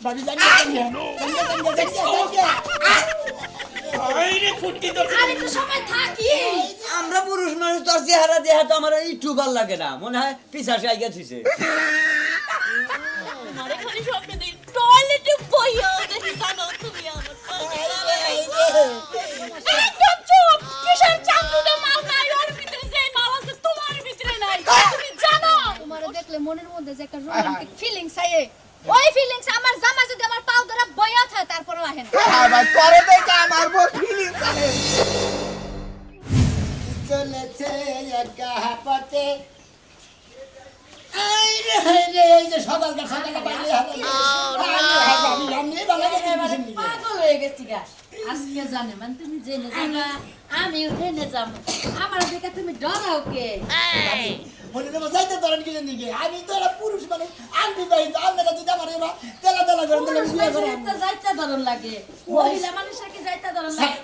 ভাবি জানি আরে ফুটকি তো আর একটু সময় থাকি আমরা পুরুষ মানুষ তোর চেহারা দেহা তো আমার একটু ভাল লাগে না মনে হয় পিছাসে আইগা থুইছে আমার খালি স্বপ্ন দেই টয়লেটে বইয়া দেখি জানো তুমি আমার একদম চুপ কিসের চান্দুটা মাল নাই ওর ভিতরে যে মাল আছে তোমার ভিতরে নাই তুমি জানো তোমারে দেখলে মনের মধ্যে যে একটা রোমান্টিক ফিলিংস আয়ে ওই ফিলিংস আমার জামা যদি আমার পাও ধরে বইয়া থাকে তারপরও আহে না হ্যাঁ ভাই তোরে দেখে আমার বড় ফিলিং করে চলেছে একা পথে আইরে হাইরে এই যে সকালকার বাইরে আমি ভালো করে পাগল হয়ে গেছি গা আজকে জানে মানে তুমি জেনে যাবা আমি উঠে যাব আমার দেখে তুমি ডরাও কে মনে নেব যাইতে ধরেন কি জানি কি আমি তো একটা পুরুষ মানুষ আমি বিবাহিত আপনারা যদি আমার এবার তেলা তেলা করে দিলে বিয়ে করে তো যাইতা ধরন লাগে মহিলা মানুষের কি যাইতা ধরন লাগে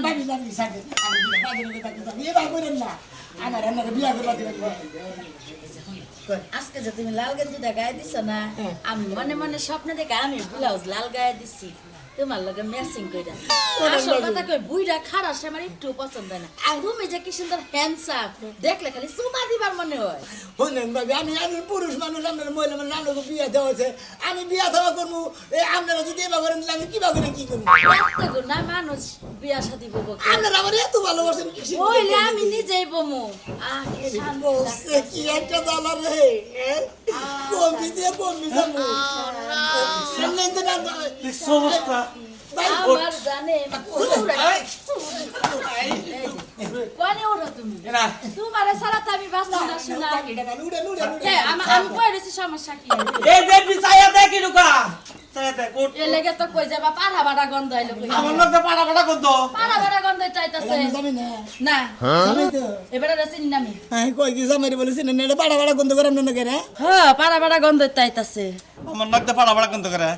বাবি বাবি সাথে আমি বিয়ে বাই করেন না আমার এমন বিয়ে করে দিবেন আজকে যে তুমি লাল গেঞ্জিটা গায়ে দিছ না আমি মনে মনে স্বপ্নে দেখে আমি ব্লাউজ লাল গায়ে দিছি তোমার লগে ম্যাচিং কইরা আসল কথা কই বুইড়া খারাপ সে আমার একটু পছন্দ হয় না আর তুমি যে কি সুন্দর হ্যান্ডসাম দেখলে খালি চুমা দিবার মনে হয় শুনেন বাবি আমি পুরুষ মানুষ আপনার মহিলা মানুষ আপনাকে বিয়ে দেওয়া হয়েছে আমি বিয়ে দেওয়া করবো আপনারা যদি এবার করেন আমি কিবা করে কি করবো এত না মানুষ বিয়া শাদি বলবো আপনারা আমার এত ভালোবাসেন কিসে ওইলে আমি নিজেই বমু আহ কি শান্তি বসে কি একটা জ্বালা রে কমবি দিয়ে কমবি যাবো সামনে তো না সমস্যা আমার জানে কোনে ওরা তুমি তোমারে সারা তো আমি বাঁচতে না শোনা আমি কই রেছি সমস্যা কি এই যে বিছায়া দেখি ঢুকা তাই দেখ ওঠ এ লেগে তো কই যাবা পাড়া বাড়া গন্ধ আইলো কই আমার লোক পাড়া পাড়া করত পাড়া বাড়া গন্ধ চাইতাছে যাবি না না যাবি তো এবারে রেছিনি নামি আমি কই কি জামাইরে বলেছি না এটা পাড়া পাড়া গন্ধ করে আপনার করে হ্যাঁ পাড়া বাড়া গন্ধ চাইতাছে আমার লোক পাড়া পাড়া করত করে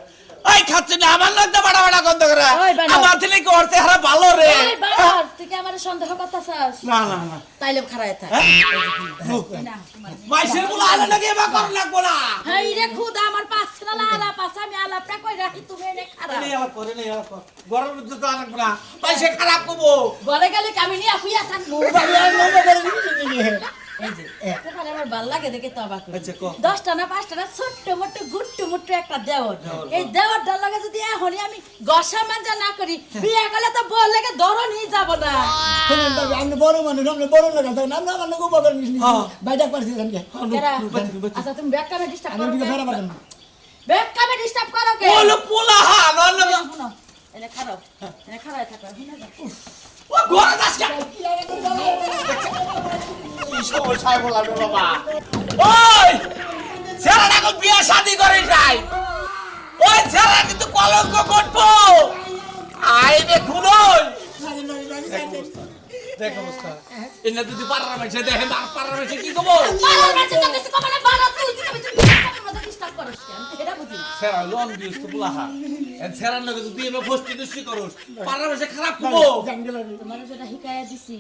ওই খাচ্ছে না আমার লোক পাড়া পাড়া করত করে ওই বানর। আমার ছেলে কি ওর চেহারা ভালো রে এই বাবার তুই কি আমারে সন্দেহ করতাছস না না না তাইলে খারায় থাক না মাইশের বলা আলো নাকি এবা কর লাগবো না হাই রে খুদা আমার পাঁচটা লালা পাঁচ আমি আলাপটা কই রাখি তুমি এনে খারাপ নেই আবার করে নেই আবার গরম তো লাগবো না মাইশে খারাপ করবো ঘরে গেলে আমি নিয়ে শুইয়া থাকবো আমি আর মনে করে নিবি এই যে তোমার আমার ভাল লাগে দেখে তো অবাক হই। আচ্ছা, কও। 10টা না 5টা না ছোট্ট মোট্ট গুট্টু মুট্টু একটা দেওর এই দেওরটার লাগে যদি এখনই আমি গসা মাজা না করি বিয়ে করলে তো বল লাগে ধরো নিয়ে যাব না শুনুন বাবু আপনি বড় মানুষ আপনি বড় লোক আছেন আপনি আমার লোক উপকার নিস হ্যাঁ। বাইটা পারছি জানকে কেরা? আচ্ছা তুমি ব্যাক কামে ডিস্টার্ব আমি করো ওদিকে কে? ফেরা পারেন ব্যাক কামে ডিস্টার্ব করো কে বলো পোলা হা নলে শুনো এনে খারাপ এনে খারাপ থাকো শুনে যাও ও ঘরে যাস কে কি সমস্যা বলা রে বাবা ওই ছেলেটা কো বিয়ে শাদি করে যাই ওই ছেলেটা কিন্তু কলঙ্ক করবো আই রে খুলই দেখ অবস্থা এনে যদি পারার মাঝে দেখে না পারার মাঝে কি কব পাড়ার মাঝে তো কিছু কবে না বাড়া তুই ডিস্টার্ব করছ কেন এটা বুঝি না। ছেড়া লং দিস তো পোলা এ ছেড়ার লগে যদি এমে ফষ্টি দুষ্টি করস পারার মাঝে খারাপ কব তোমার যেটা হিকায়া দিছি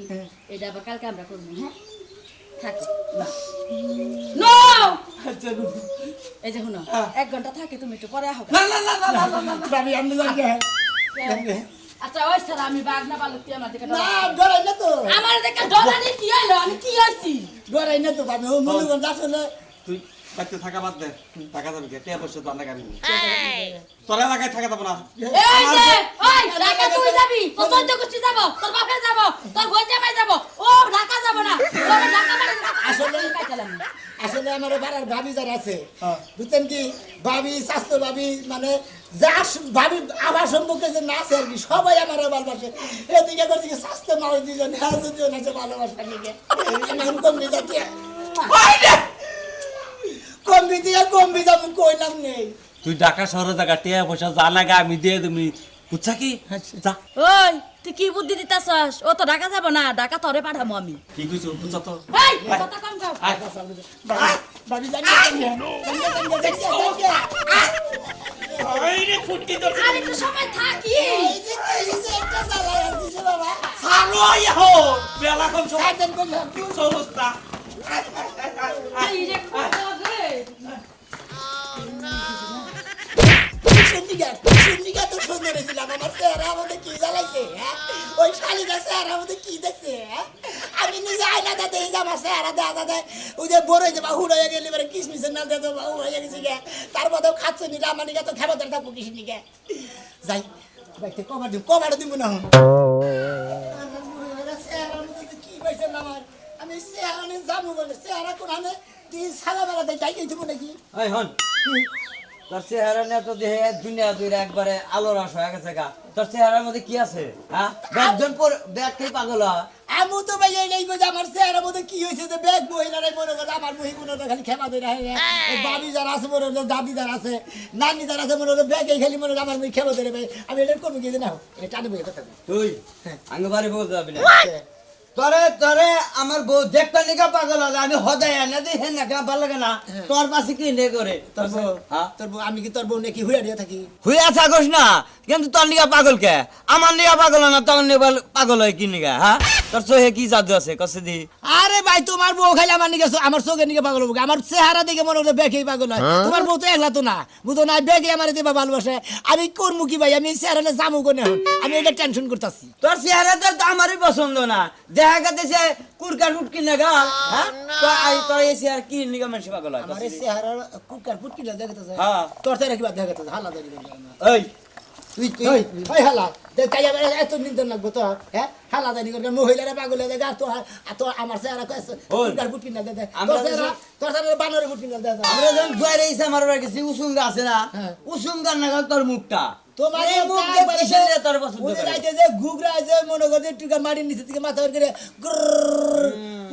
এটা আবার কালকে আমরা করব হ্যাঁ থাকো নো আচ্ছা এই যে শুনো 1 ঘন্টা থাকে তুমি একটু পরে আহো না না না না না না বাবি আপনি জানকে আচ্ছা ওই স্যার আমি বাগনা বালক তুই আমার দিকে না ডরাই না তো আমার দিকে ডলানি কি হইলো আমি কি হইছি ডরাই না তো বাবি ও মনে করেন আসলে তুই বাড়িতে থাকা বাদ দে টাকা যাবে কে কে বসে তো আন্না গাড়ি তোরা এলাকায় থাকা যাবো না এই যে ওই ঢাকা তুই যাবি তোর সহ্য করছি যাব তোর বাপে যাব তোর বোন জামাই যাব ও ঢাকা যাব না তোর ঢাকা মানে আসলে কাটালাম আসলে আমার পাড়ার ভাবি যারা আছে বুঝছেন কি ভাবি স্বাস্থ্য ভাবি মানে যা ভাবি আমার সম্পর্কে যে না আছে আর কি সবাই আমার ভালোবাসে এদিকে করছে কি স্বাস্থ্য মানুষ দুজন হ্যাঁ দুজন আছে ভালোবাসা নিকে এখন কমবি যাচ্ছে ওই রে কমবি দিয়ে কমবি যাবো কইলাম নেই তুই ঢাকা শহরে জায়গা টিয়া পয়সা জানা গা আমি দিয়ে তুমি বুঝছা কি যা ওই তুই কি বুদ্ধি দিতাছস ও তো ঢাকা যাব না ঢাকা তোরে পাঠামু আমি কি কইছো বুঝছা তো এই কথা কম কও আয় ভাবি জানি ওই রে ফুটকি তো আর একটু সময় থাকি সালো আইহো বেলা কোন সমস্যা এই রে কথা রে কিসির তো সুন্দর হয়েছিলাম আমার চেহারা আমাদের কি জ্বালাইছে হ্যাঁ ওই শালিকা চেহারা আমাদের কি দেখছে হ্যাঁ আমি নিজে আয়না দাদা এই যে আমার চেহারা দেখা দেয় ওই যে বড় হয়ে যাবা হুড় হয়ে গেলে এবারে কিসমিসের না দেয় বাহু হয়ে গেছে গে তার মধ্যেও খাচ্ছে নি রামানিকা তো খেবাদের থাকবো কিসির নিকে যাই বাইতে কবার দিব না কি পাইছে আমার আমি চেহারা নিয়ে যাবো বলে চেহারা কোরআনে তুই সালা বেলা দেয় তাই দিব নাকি এই হন তোর চেহারা নিয়ে তো দেহে দুনিয়া দুইরা একবারে আলোর আশ হয়ে গেছে গা তোর চেহারার মধ্যে কি আছে হ্যাঁ ব্যাগজন পর ব্যাগ খেয়ে পাগল হয়। আমি তো ভাই এই নেই যে আমার চেহারার মধ্যে কি হয়েছে যে ব্যাগ মহিলারাই মনে করে আমার মহিলারা খালি খেপা ধরে বাবি যারা আছে মনে হলো দাদি যারা আছে নানি যারা আছে মনে হলো ব্যাগে খালি মনে হলো আমার মুখ খেপা ধরে ভাই আমি এটা করবো কি না এটা টানি বই কথা তুই আঙ্গ বাড়ি বলতে যাবি না তোরে তোরে আমার বউ দেখতে নিকা পাগল হবে আমি হদাই এনে দিই হেন না ভালো লাগে না তোর পাশে কি নে করে তোর বউ হ্যাঁ তোর বউ আমি কি তোর বউ নাকি হুইয়া দিয়ে থাকি হুইয়া থাকস না কিন্তু তোর নিকা পাগল কে আমার নিকা পাগল না তোর নিকা পাগল হয় কি নিকা হ্যাঁ তোর চোখে কি জাদু আছে কসে দি আরে ভাই তোমার বউ খালি আমার নিকে আমার চোখের নিকে পাগল হবে আমার চেহারা দেখে মনে হলো ব্যাগেই পাগল হয় তোমার বউ তো একলা তো না বুঝো না ব্যাগে আমার দিবা ভালোবাসে আমি করবো কি ভাই আমি চেহারা জামু কোনে আমি এটা টেনশন করতেছি তোর চেহারা তো আমারই পছন্দ না দেখা গেছে কুরকার ফুটকি না গা হ্যাঁ তো আই তোর এই চেহারা কি নিকা মানুষ পাগল হয় আমার এই চেহারা কুকার ফুটকি না দেখতেছে হ্যাঁ তোর চেহারা কি বাদ দেখতেছে হালা দেখি এই তুই তুই ওই হালা তাই আমার এত নিন্দন লাগবো তো হ্যাঁ হালা জানি করে মহিলারা পাগল হয়ে যায় তো আমার চেহারা কুকার ফুটকি না দেখে তোর চেহারা বানরের ফুটকি না দেখে আমরা যখন জয়ের ইসা মারবার গেছি উসুঙ্গা আছে না হ্যাঁ। উসুঙ্গার না তোর মুখটা তোমার এই মুখ দেখতে শুনলে তোর পছন্দ ওই করে রাইতে যে ঘুগরা যে মনে করে টুকা মাটির নিচে থেকে মাথা বের করে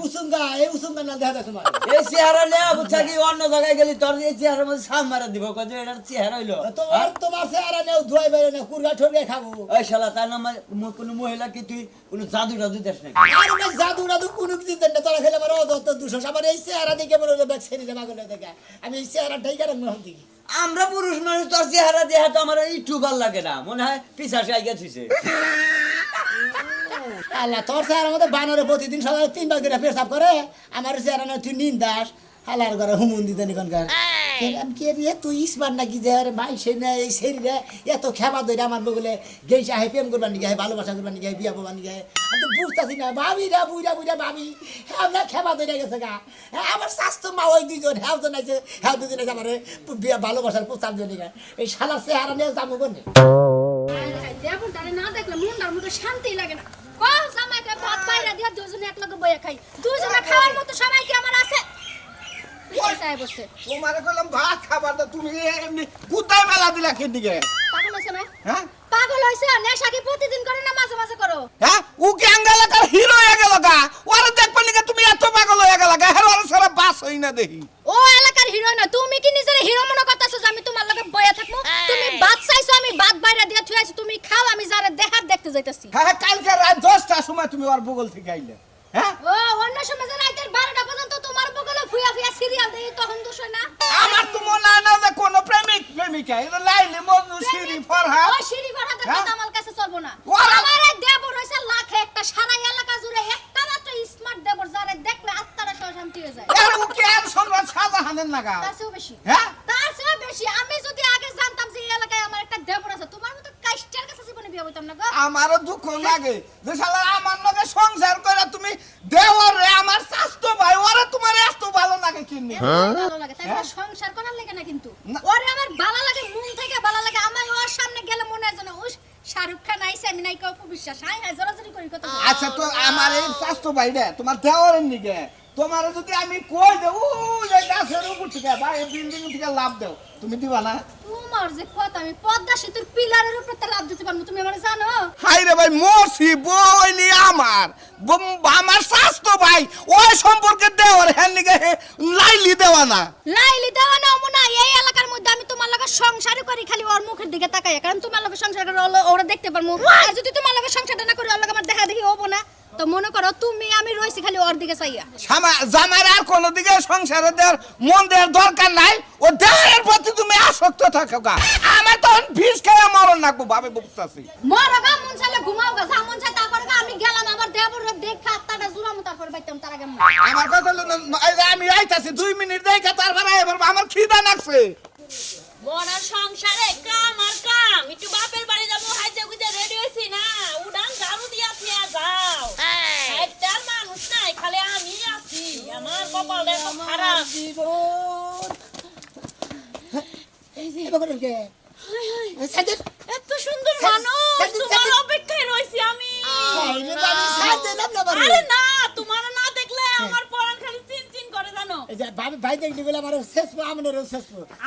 উসুঙ্গা এই উসুঙ্গা না দেখা তোমার এই চেহারা নে বুঝছা কি অন্য জায়গায় গেলি তোর এই চেহারার মধ্যে সাম মারা দিব কত এটার চেহারা হইলো তোমার চেহারা নেও ধোয়াই বেরো না কুরগা ঠোরগে খাবো ওই শালা তার নাম কোনো মহিলা কি তুই কোনো জাদু টাদু দেশ নাকি আর না জাদু রাদু কোনো কিছু দেন না তোরা খেলে আমার অত দুশো আমার এই চেহারা দেখে মনে হলো ব্যাগ ছেড়ে দেবা গেলে দেখে আমি এই চেহারা ঢাইকা রাখবো দেখি আমরা পুরুষ মানুষ তোর চেহারা দেহা তো আমার একটু ভাল লাগে না মনে হয় পিছাসে আইগা থুইছে আল্লাহ তোর চেহারার মধ্যে বানরে প্রতিদিন সকালে 3 বার করে পেশাব করে আমার চেহারা না তুই নিন্দাস হালার ঘরে হুমুন দিতে নিকনকার কেরাম কে রে তুই ইসমান নাকি যে আরে মাই সে না এই শরীরে এত খেবা ধরে আমার বগলে গেইসা হে প্রেম করবার নিগে হে ভালোবাসা করবার নিগে বিয়া করবার নিগে আমি তো বুঝতাছি না ভাবি রা বুইরা বুইরা ভাবি আমরা খেবা ধরে গেছে গা আমার স্বাস্থ্য মা ওই দুইজন হ্যাঁ তো নাইছে হ্যাঁ দুজন আছে আমার বিয়া ভালোবাসার প্রস্তাব দিয়ে নিগে এই শালা চেহারা নিয়ে যাবো কোনে দেখুন তারে না দেখলে মনটার মধ্যে শান্তি লাগে না কোন জামাইকে ভাত বাইরা দিয়া দুজনে এক লগে বইয়া খাই দুজনে খাওয়ার মতো সময় কি আমার আছে বসে তোমারে কইলাম ভাত খাবার তো তুমি এমনি কুতায় মেলা দিলা কেন দিকে পাগল হইছে না হ্যাঁ পাগল হইছে নেশা কি প্রতিদিন করে না মাঝে মাঝে করো হ্যাঁ ও কি আঙ্গালাকার হিরো হয়ে গেল গা ওরে দেখবা নিকে তুমি এত পাগল হয়ে গেল গা হের ওরে সারা বাস হই না দেখি ও এলাকার হিরো না তুমি কি নিজের হিরো মনে করতেছো যে আমি তোমার লগে বইয়া থাকবো তুমি ভাত চাইছো আমি ভাত বাইরা দিয়া থুইছি তুমি খাও আমি যারে দেখার দেখতে যাইতাছি হ্যাঁ কালকে রাত 10টার সময় তুমি ওর বগল থেকে আইলে হ্যাঁ ও অন্য সময় যে রাতের 12টা পর্যন্ত তোমার বগলে ফুয়া ফুয়া সিরিয়াল দেই তখন দোষ হয় না আমার তো মনে হয় না যে কোনো প্রেমিকা এটা লাইলে মজনু শিরি ফরহা ও শিরি ফরহাদের কথা আমার কাছে চলবো না ওরা- আমার এই দেবর হইছে লাখে একটা সারা এলাকা জুড়ে একটা মাত্র স্মার্ট দেবর যারে দেখলে আত্মারা শান্তি হয়ে যায় এর ও কি আর সম্রাট শাহজাহানের নাগা তার চেয়েও বেশি হ্যাঁ তার চেয়েও বেশি আমি যদি আগে জানতাম যে এই এলাকায় আমার একটা দেবর আছে তোমার মতো কাইস্টার কাছে জীবনে বিয়ে হইতাম না গো আমারও দুঃখ লাগে যে শালা আমার লগে সংসার করে তুমি দেওয়ার রে আমার স্বাস্থ্য ভাই ওরে তোমার এত ভালো লাগে কিনি ভালো লাগে তাই বলে সংসার করার লাগে না কিন্তু না। ওরে আমার ভালো লাগে মন থেকে ভালো লাগে আমার ওর সামনে গেলে মনে হয় যেন উস শাহরুখ খান আইছে আমি নায়িকা অপবিশ্বাস হাই হাই জোরাজোরি করি কথা বলি। আচ্ছা তো আমার এই স্বাস্থ্য ভাই রে তোমার দেওয়ারের নিগে তোমার যদি আমি কই দেব ওই গাছের উপর থেকে বা এই বিল্ডিং থেকে লাভ দেও তুমি দিবা না তোমার যে কথা আমি পদ্মা সেতুর পিলারের উপর তে লাভ দিতে পারবো তুমি আমার জানো হাই রে ভাই মরছি বইলি আমার আমার স্বাস্থ্য ভাই ওই সম্পর্কে দেওয়ার হ্যাঁ নিগে লাইলি দেওয়া না লাইলি দেওয়া না অমুনা এই এলাকার মধ্যে আমি তোমার লগে সংসারই করি খালি ওর মুখের দিকে তাকাই কারণ তোমার লগে সংসার করে ওরা দেখতে পারবো আর যদি তোমার লগে সংসারটা না করি ওর লগে আমার দেখা দেখি হবো না তো মনে করো তুমি আমি রইছি খালি ওর দিকে চাইয়া জামার আর কোন দিকে সংসারে দেওয়ার মন দেওয়ার দরকার নাই ও দেওয়ার প্রতি তুমি আসক্ত থাকো গা আমার তখন ফিস খেয়ে মরণ নাকবো ভাবে বুঝতেছি মরগা মন চাইলে ঘুমাও গা যা মন চাই তা করগা আমি গেলাম আমার দেবর দেখা আত্মাটা জুরামু তারপর বাইতাম তার আগে আমার কথা হলো আমি আইতাছি 2 মিনিট দেখে তারপরে এবার আমার খিদা লাগছে বড় সংসারে কাম আর করে কে সাইদের এত সুন্দর মানুষ তোমার অপেক্ষায় রইছি আমি আরে বাবা সাইদের না বাবা আরে না তোমার না দেখলে আমার পরাণ খালি চিন করে জানো এই যে ভাই দেখলি বলে আমার শেষ আমাদের শেষ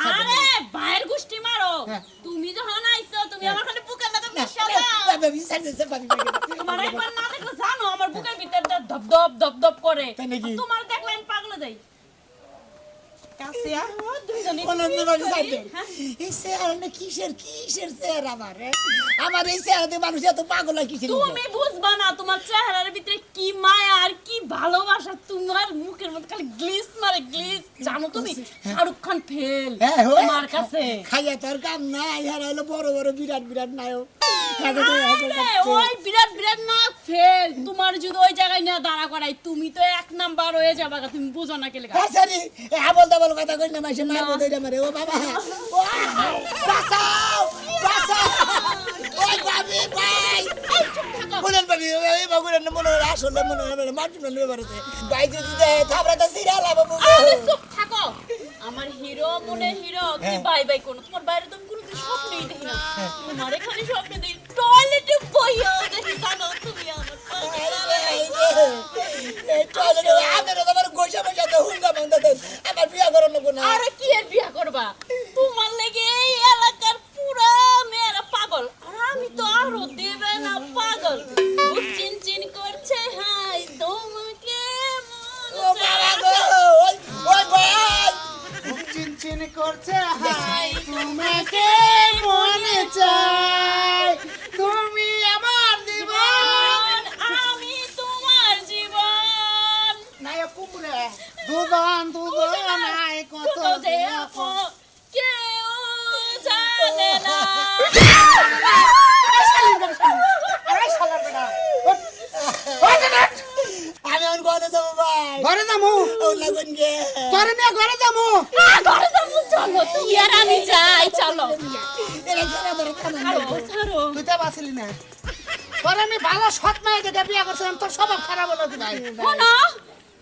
আরে ভাইয়ের গুষ্টি মারো তুমি যখন আইছো তুমি আমার খালি বুকের লাগা মিশা দাও বাবা সাইদের সব বাবা তোমার একবার না দেখলে জানো আমার বুকের ভিতরটা ধপ ধপ করে তাই নাকি? তোমার দেখলে আমি পাগল যাই কাছিয়া দুইজনই অনন্ত বাবা সাইদের এই চেহারা কিসের চেহারা আমার এই চেহারাতে মানুষ এত পাগল হয় কিসের তুমি বুঝবা না তোমার চেহারার ভিতরে কি মায়া আর কি ভালোবাসা তোমার মুখের মধ্যে খালি গ্লিস মারে গ্লিস জানো তুমি শাহরুখ খান ফেল তোমার কাছে খাইয়া তোর কাম নাই আর হলো বড় বড় বিরাট নায়ক আরে, ওই বিরাট না ফেল তোমার যদি ওই জায়গায় না দাঁড়া করাই তুমি তো এক নাম্বার হয়ে যাবা গা, তুমি বুঝো না কেলে আসারি আবল দাবল কথা কই না মাইছে মারবো দইরা মারে ও বাবা বাঁচাও ওই বাবি ভাই বলেন বাবি ওই বাবুরের মনে হয় আসলে মনে হয় মারতে মনে পারছে ভাই যদি দেয় থাবড়াটা সিরা লাগাবো আরে চুপ থাকো আমার হিরো মনে হিরো কি বাই কোন তোমার বাইরে তুমি কোনো স্বপ্নই দেখি না তোমার এখানে স্বপ্ন দেখি টয়লেটে বইয়া দেখি জানো তুমি আমার এই টয়লেটে আমাদের আবার গোসা বসা তো হুঙ্গা বন্ধ দেন আমার বিয়া করানো কোন আরে কি এর বিয়া করবা তোমার লাগি এই এলাকার পুরা মেয়েরা পাগল আর আমি তো আরো দেবে না পাগল চিন করছে হাই তোমাকে ও বাবা গো ওই ভাই চিনচিন করছে হাই তোমাকে মনে চাই তুমি আমার জীবন আমি তোমার জীবন নায়ক কুমড়ে দুজন আই কত কত যে আপন কেউ জানে না আরে শালা বেটা আমি অন ঘরে যাবো ভাই ঘরে যামু ও লাগন গে তোরে নিয়ে ঘরে যামু ঘরে যাবো চলো তুই আর আমি যাই চলো এরা ঘরে ধরে খানা ছাড়ো তুই তো বাঁচলি না তোর আমি ভালো সৎ মেয়ে দেখে বিয়ে করছিলাম তোর স্বভাব খারাপ হলো কি ভাই শোনো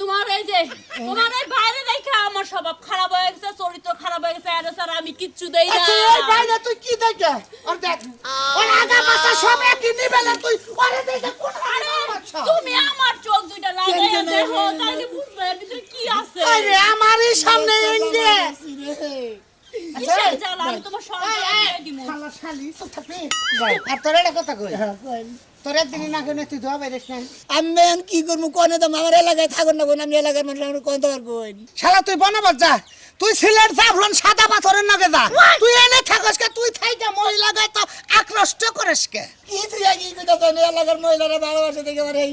তোমার এই যে তোমার এই বাইরে দেখা আমার স্বভাব খারাপ হয়ে গেছে চরিত্র খারাপ হয়ে গেছে আরে স্যার আমি কিচ্ছু দেই না আচ্ছা এই বাইরে তুই কি দেখে ওর দেখ ওর আগা পাশা সব একই নিবেলে তুই ওরে দেখে কোন আরে তুমি আমার চোখ দুইটা লাগাইয়া দেখো তাহলে বুঝবে এর ভিতরে কি আছে আরে আমারই সামনে এঙ্গে কিসের জ্বালা আমি তোমার সব দিয়ে দিমু শালা শালি তো থাকবি আর তোর একটা কথা কই তোর একদিন না কেন তুই ধোয়া বাইরিস না আমি এখন কি করবো কোনে তো আমার এলাকায় থাকুন না কোন আমি এলাকার মানুষ আমি কোন তোমার কোন শালা তুই বনাবত যা তুই সিলেট জাফলন সাদা পাথরের নগে যা তুই এনে থাকস কে তুই থাইকা মহিলা গায় তো আক্রষ্ট করিস কে কি তুই কি কইতাছ এলাকার মহিলারা ভালোবাসা দেখে আমার এই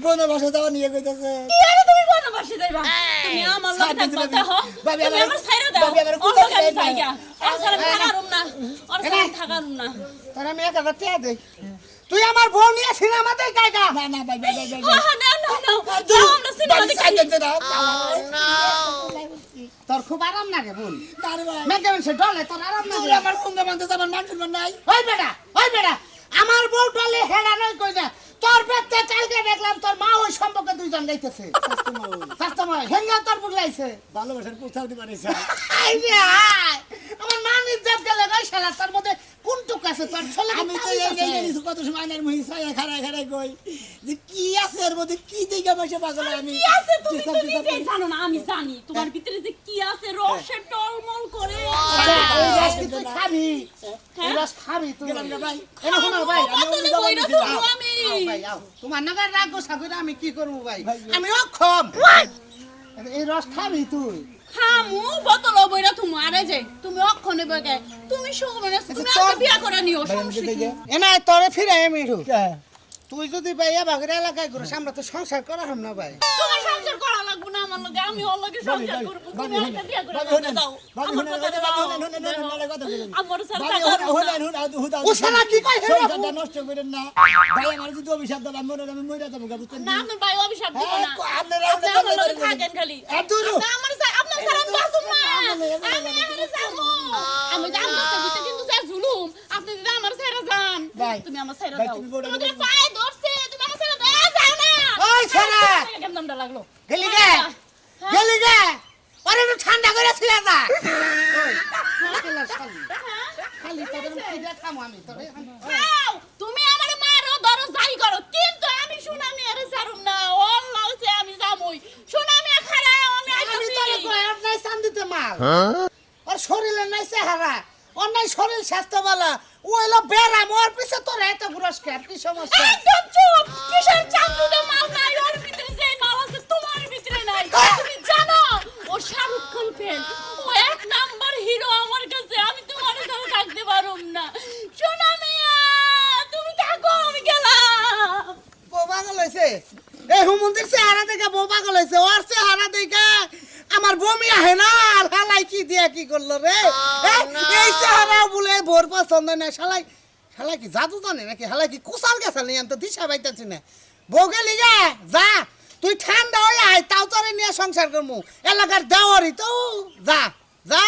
বনে বাসা যাওয়া নিয়ে কইতাছে কি আরে তুমি বনবাসী যাইবা তুমি আমার লগে থাকবা দেখো ভাবি তুমি আমার- আমার ছাইরা দাও ভাবি আমার ওর কোথাও লগে আমি যাই না। যাইগা আর সারা থাকারুম না ওর সাথে থাকারুম না তোর আমি এক হাজার টাকা দেই তুই আমার বউ নিয়ে সিনেমা দেখ গায়গা না না ভাই ভাই ভাই ভাই হ্যাঁ না যাও আমরা সিনেমা দেখি তোর খুব আরাম লাগে বোন আরে ভাই মেকে সে ডলে তোর আরাম তুই লাগে আমার সঙ্গে মানতে আমার মান সম্মান নাই ওই বেটা আমার বউ ডলে হেরা নয় কই না তোর বেতে কালকে দেখলাম তোর মা ওই সম্পর্কে দুইজন গাইতেছে শাস্ত্রময় হেঙ্গা তোর বুগলাইছে ভালোবাসার প্রস্তাব দিতে পারিস আই রে আয় আমার মা নিজাত গেলে গাই শালা তোর মধ্যে কোনটুক আছে তোর ছোলা আমি তো এই কত সময় আইনার মহি ছায়া খাড়ায় কই যে কি আছে এর মধ্যে কি দিকে বসে পাগল আমি কি আছে তুমি তো নিজেই জানো না আমি জানি তোমার ভিতরে যে কি আছে রসে টলমল করে এই রস কি তুই খাবি এই রস খাবি তুই গেলাম না ভাই এনে শোনো ভাই কত আমি বইরা আমি শুনবো আমি ভাই আও তোমার নাগার রাগ গোসা করে আমি কি করব ভাই আমি অক্ষম এই রস খাবি তুই খামু বোতল বইরা তুমি আরে যে তুমি অক্ষণে বগে তুমি শুনে তুমি আগে বিয়া করে নিও সমস্যা কি? এনা তোরে ফিরে আমি তুই যদি ভাইয়া বাগের এলাকায় ঘুরে আমরা তো সংসার করা হম না ভাই তোমার সংসার করা লাগবে না আমার লগে আমি ওর লগে সংসার করব তুমি আগে বিয়া করে দাও আমার কথা দাও আমার সাথে ও সারা কি কই হে সংসারটা নষ্ট করেন না ভাই আমার যদি অভিশাপ দাও আমি মনে আমি মইরা যাবো বুঝছেন না আপনার ভাই অভিশাপ দিব না আপনারা আপনি আমার লগে থাকেন খালি না আমার আপনার সারা বাসুম না আমি এখানে যাবো আমি জানতে চাই কিন্তু যা জুলুম আপনি যদি আমার সাইরা যান ভাই, তুমি আমার সাইরা ভাই, দাও তুমি বড় তোমাদের পায়ে ধরছে তুমি আমার সাইরা দাও যাও না ওই সারা কেমন নামটা লাগলো গেলি গে আরে একটু ঠান্ডা করে ছিলা যা শালা শালি খালি তোদের কি দেখাম আমি তোরে যাও, তুমি আমারে মারো ধরো যাই করো কিন্তু আমি সুনামি আর ছাড়ুম না আল্লাহ যে আমি যামই সুনামি খারাপ আমি আমি তোরে আইছি কয়ার নাই শান্তিতে মার আর শরীরে নাই চেহারা ওর নাই শরীর স্বাস্থ্য ভালো ও হলো বেরাম ওর পিছে তোর এত পুরস্কার কি সমস্যা একদম চুপ কিসের চান্দুটা মাল নাই ওর ভিতরে যে মাল আছে তোমার ভিতরে নাই তুমি জানো ও শাহরুখ খান ফ্যান ও এক নাম্বার হিরো আমার কাছে আমি তোমার সাথে থাকতে পারুম না সুনামি তুমি থাকো আমি গেলাম বউ পাগল হয়েছে এই হুমন্দির চেহারা দেখে বউ পাগল হয়েছে ওর চেহারা দেখে আমার বমি আহে না আর হালাই কি দিয়া কি করলো রে এই চেহারা বলে ভোর পছন্দ না শালাই শালাই কি জাদু জানে নাকি হালাই কি কুসাল গেছে নেই আমি তো দিশা পাইতেছি না বউ গেলি যা তুই ঠান্ডা হয়ে আয় তাও তোরে নিয়ে সংসার করবো এলাকার দেওয়ারই তো যা যা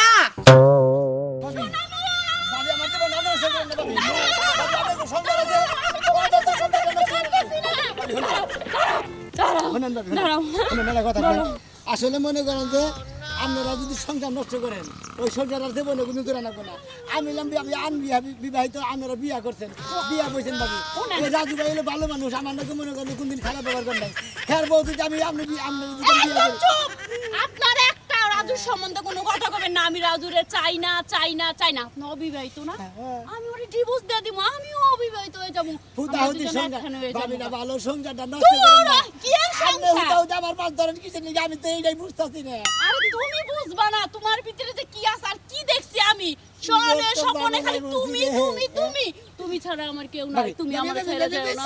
আসলে মনে করেন যে আপনারা যদি সংসার নষ্ট করেন ওই সংসার আর দেবো না কিন্তু দূরে রাখবো না আমি বিবাহিত আপনারা বিয়া করছেন বিয়া বলছেন বাবু ওই রাজু ভাই হলো ভালো মানুষ আমার নাকি মনে করেন কোনদিন খারাপ ব্যবহার করেন নাই হ্যাঁ বউ যদি আমি আপনি বিয়া করেন আপনার একটা রাজুর সম্বন্ধে কোনো কথা কবেন না আমি রাজুরে চাই না আপনি অবিবাহিত না আমি ওরে ডিভোর্স দিয়ে দিব আমিও অবিবাহিত হয়ে যাবো হুতাহুতি সংসার ভাবি না ভালো সংসারটা নষ্ট করেন না কি আর আপনি সংসার হুতাহুতি আমার মাছ ধরেন কিসের নিয়ে আমি তো এইটাই বুঝতেছি না আরে তুমি বুঝবা না তোমার ভিতরে যে কি আছে আর কি দেখছি আমি সনে স্বপ্নে খালি তুমি ছাড়া আমার কেউ নাই তুমি আমার ছেড়ে যাও না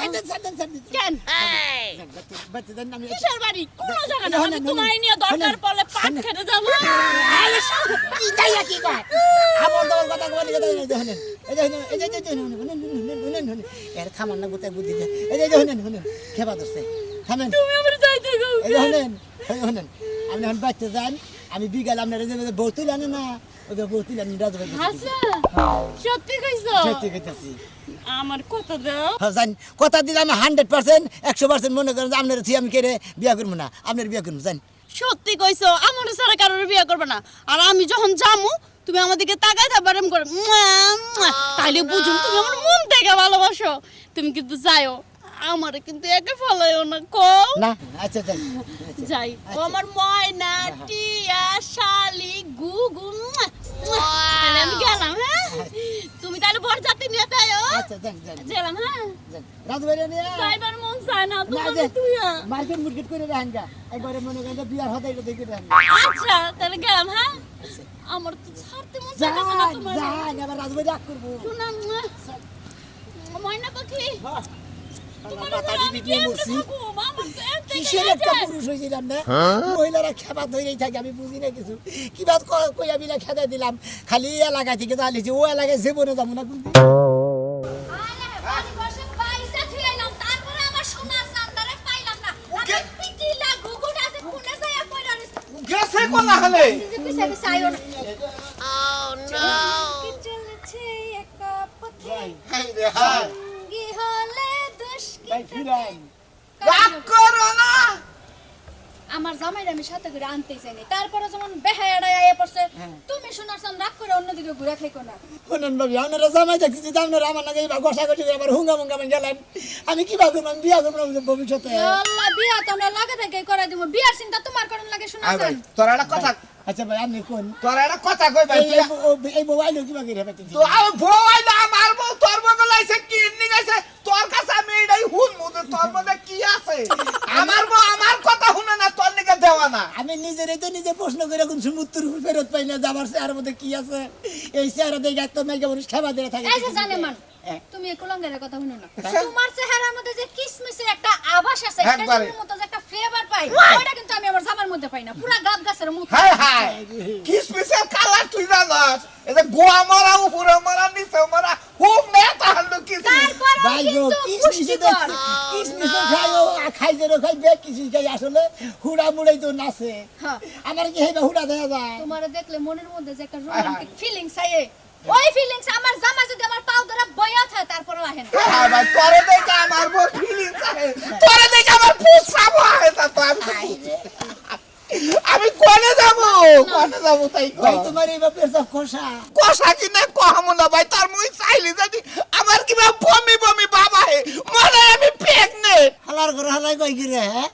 কেন কিসের বাড়ি কোন জায়গা না আমি তোমায় নিয়ে দরকার পড়লে পাট খেতে যাব কি কয় আমার তোমার কথা বলি কথা এর থামান না গোটাই বুদ্ধি দে এই খেবা দোস্তে থামেন তুমি আমার যাইতে গো এই হনেন আপনি এখন বাচ্চা যান আমি বিকাল আপনার বউ তুলে আনে না ওই বউ তুলে আমি রাজু ভাই হাসা সত্যি কইছো সত্যি কইতাছি আমার কথা দাও হ্যাঁ জান কথা দিলাম 100% 100% মনে করেন যে আপনার আমি কেড়ে বিয়া করবো না আপনার বিয়া করবো জান সত্যি কইছো আমার সারা কারোর বিয়ে করবে না আর আমি যখন যামু তুমি আমার দিকে তাকাই থাকবে এরকম করে তাইলে বুঝুন তুমি আমার মন থেকে ভালোবাসো তুমি কিন্তু যাইও আমারে কিন্তু একে ফলাইও না কও না আচ্ছা যান যাই ও আমার ময়না টিয়া শালি গুগু তাহলে আমি গেলাম হ্যাঁ তুমি তাহলে বড় জাতি নিয়ে যাও আচ্ছা যান গেলাম হ্যাঁ রাজু ভাই নিয়ে যাইবার মন চায় না না তোমাকে যে তুই মার্কেট মুরগিট করে রাখেন গা একবারে মনে করেন যে বিয়ার হতে এটা দেখে রাখেন আচ্ছা তাহলে গেলাম হ্যাঁ আমার তো ছাড়তে মন চাইছে না তোমার যান আবার রাজু ভাই রাগ করবো শোনা ময়না পাখি তোমার পাতারি আমি বিক্রি কেমনে করছি। থাকবো? আমার তো এক থেকে কিসের একটা পুরুষ হয়েছিলাম না মহিলারা খেপা ধরেই থাকে আমি বুঝি না কিছু কি বাদ কই আমি না খেতে দিলাম খালি এই এলাকা থেকে জ্বালিয়েছি ও এলাকায় জীবনে যাবো না কোনদিন আরে বাড়ি বসে পয়সা থুইলাম তারপরে আমার সোনা চান্দারে পাইলাম না আমার পিটিলা গুগুটা আছে কোনে যায় কইরা গেছে কোলা হলে পিছে পিছে আইও না কি চলেছে একা পথে সঙ্গী হলে দোষ কি রাগ করো না আমার জামাইরা আমি সাথে করে আনতেই চাইনি তারপরে যেমন বেহায়াড়া আয়া পড়ছে তুমি শোনার সাম রাগ করে অন্যদিকে ঘুরে খাইকো না শোনেন ভাবি আপনারা জামাই দেখছি যে আপনারা আমার নাকি ঘষাঘষি করে আবার হুঙ্গা মুঙ্গা গেলেন আমি কি ভাবলাম আমি বিয়া করবো না ভবিষ্যতে আল্লাহ বিয়া তো আমরা লাগে থেকে করে দিব বিয়ার চিন্তা তোমার করন লাগে শোনা ভাই তোর একটা কথা আচ্ছা ভাই আপনি কোন তোর একটা কথা কই ভাই এই মোবাইল কিবা করে হেবাতে তো আমি ভয় না আমার বউ তোর বউ লাইছে কি নিগাইছে তোর কাছে আমি এটাই হুন মুদে তোর মধ্যে কি আছে আমার বউ আমার কথা শুনে না তোর নিকে দেওয়া না আমি নিজেরই তো নিজে প্রশ্ন করে কোন সমুদ্র ফেরত পাই না যাবার চেহারার মধ্যে কি আছে এই চেহারা দেখে এত মেঘে মানুষ খেবা দিয়ে থাকে এই যে জানে মান তুমি কুলঙ্গের কথা শুনো না তোমার চেহারার মধ্যে যে কিসমিসের একটা আভাস আছে এটার মতো যে একটা ফ্লেভার পাই ওটা কিন্তু আমি আমার জামার মধ্যে পাই না পুরো গাব গাছের মতো হাই হাই কিসমিসের কালার তুই জানাস এটা গোয়া মারা উপরে মারা নিচে মারা হুম না তাহলে কিসমিস ভাই গো কিসমিসে দেখছি কিসমিসে খাইও খাই যেন খাই বে কিসমিস খাই আসলে হুড়া মুড়াই তো নাচে আমার কি হেবা হুড়া দেয়া যায় তোমারে দেখলে মনের মধ্যে যে একটা রোমান্টিক ফিলিংস আয়ে ওই ফিলিংস আমার জামা যদি আমার পাও ধরে বইয়া থাকে তারপরেও আহে না হ্যাঁ ভাই তোরে দেখে আমার বউ ফিলিংস আছে তোরে দেখে আমার পুষাবো আছে তা তো আমি কোনে যাবো কোনে যাবো তাই ভাই তোমার এই বাপের সব খোসা কষা কিনা কহামো না ভাই তার মুই চাইলি যদি আমার কিবা বমি বমি বাবা হে মনে হয় আমি প্রেগনেন্ট হালার ঘরে হালাই কই কি রে হ্যাঁ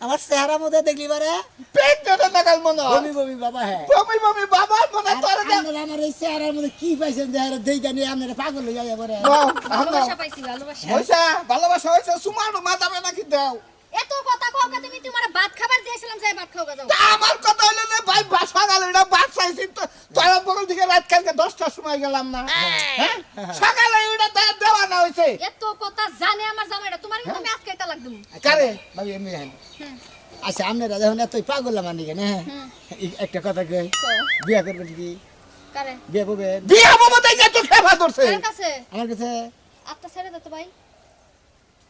আমার চেহারা মধ্যে দেখলি বারে প্রেগনেন্ট নাগাল মনে হয় বমি বমি বাবা হ্যাঁ বমি বমি বাবা মনে হয় তোর আপনারা আমার এই চেহারার মধ্যে কি পাইছেন যে দেখে নিয়ে আপনারা পাগল হয়ে যায় এবারে ভালোবাসা পাইছি ভালোবাসা হইছে ভালোবাসা হইছে সুমার মাদামে নাকি দাও এত কথা কও কা তুমি তোমার ভাত খাবার দিয়েছিলাম যে ভাত খাও গা যাও তা আমার কথা হইলো না ভাই সকালে এটা ভাত চাইছি তো তোরা বগল থেকে রাত কালকে 10টার সময় গেলাম না হ্যাঁ সকালে এটা দেওয়া না হইছে এত কথা জানে আমার জামাইটা তোমার কিন্তু আমি আজকে এটা লাগদম কারে ভাবি এমনি হ্যাঁ আচ্ছা আপনারা যখন এতই পাগল আমার নিকে না একটা কথা কই বিয়া করবেন কি কারে বিয়া করবেন বিয়া বাবা তাই তো খেবা ধরছে কার কাছে আমার কাছে আত্মা ছেড়ে দাও তো ভাই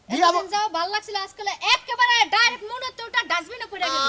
বিয়া এতদিন যাও ভালো লাগছিল আজকাল একেবারে ডাইরেক্ট মনে তো ওটা ডাস্টবিনে পড়ে গেল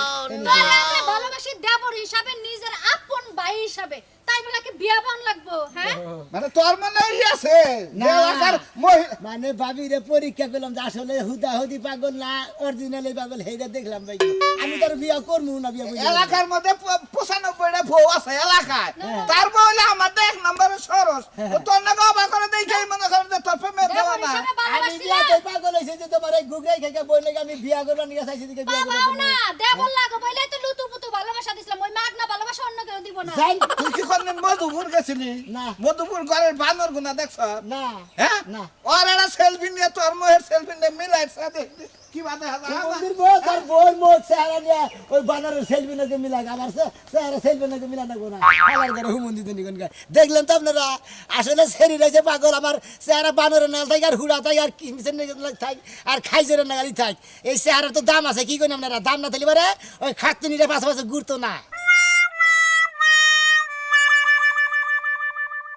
তোরে আমি ভালোবাসি দেবর হিসাবে নিজের আপন ভাই হিসাবে তাই বলে কি বিয়া বান লাগবো হ্যাঁ মানে তোর মনে ই আছে না। দেওয়ার মহিলা মানে ভাবিরে পরীক্ষা পেলাম যে আসলে হুদা হুদি পাগল না অরিজিনালি পাগল হেইটা দেখলাম ভাই আমি তার বিয়া করবো না বিয়া বুঝি এলাকার মধ্যে 95টা বউ আছে এলাকায় তার বউলে আমাদের 1 নম্বরে সরস ও তোর না বাবা করে দেখাই মনে করে যে তোর প্রেমে দেওয়া দেবর না হিসাবে আমি ভালোবাসছিলা বিয়াতে পাগল হইছে যে তোমার এই গুগরাই খেকে বই নাকি আমি বিয়া করব নিয়ে চাইছি দিকে বিয়া করব বাবাও না দেবর লাগো বলে তো লুতু পুতু ভালোবাসা দিছিলাম ওই মাগ না ভালোবাসা অন্য কেউ দিব না জান তুই কি কোনদিন মধুপুর গেছিলি না। মধুপুর ঘরের বানর গুনা দেখছ না হ্যাঁ না। ওর একটা সেলফি নিয়ে তোর মোহের সেলফি নিয়ে মিলাইছে দেখি কি বাদে মন্দির বউ তার বই মুখ চেহারা নিয়ে ওই বানারের সেলফি নাকি মিলা আমার চেহারা সেলফি নাকি মিলা না গোনা আলার করে হুমন্দি দেনি কোন দেখলেন তো আপনারা আসলে সেরি রয়েছে পাগল আমার চেহারা বানরের নাল থাকে আর হুড়া থাকে আর কিমসের থাক আর খাইজের নাগালি থাক এই চেহারা তো দাম আছে কি করেন আপনারা দাম না থাকলে পারে ওই খাটতুনিটা পাশাপাশি ঘুরতো না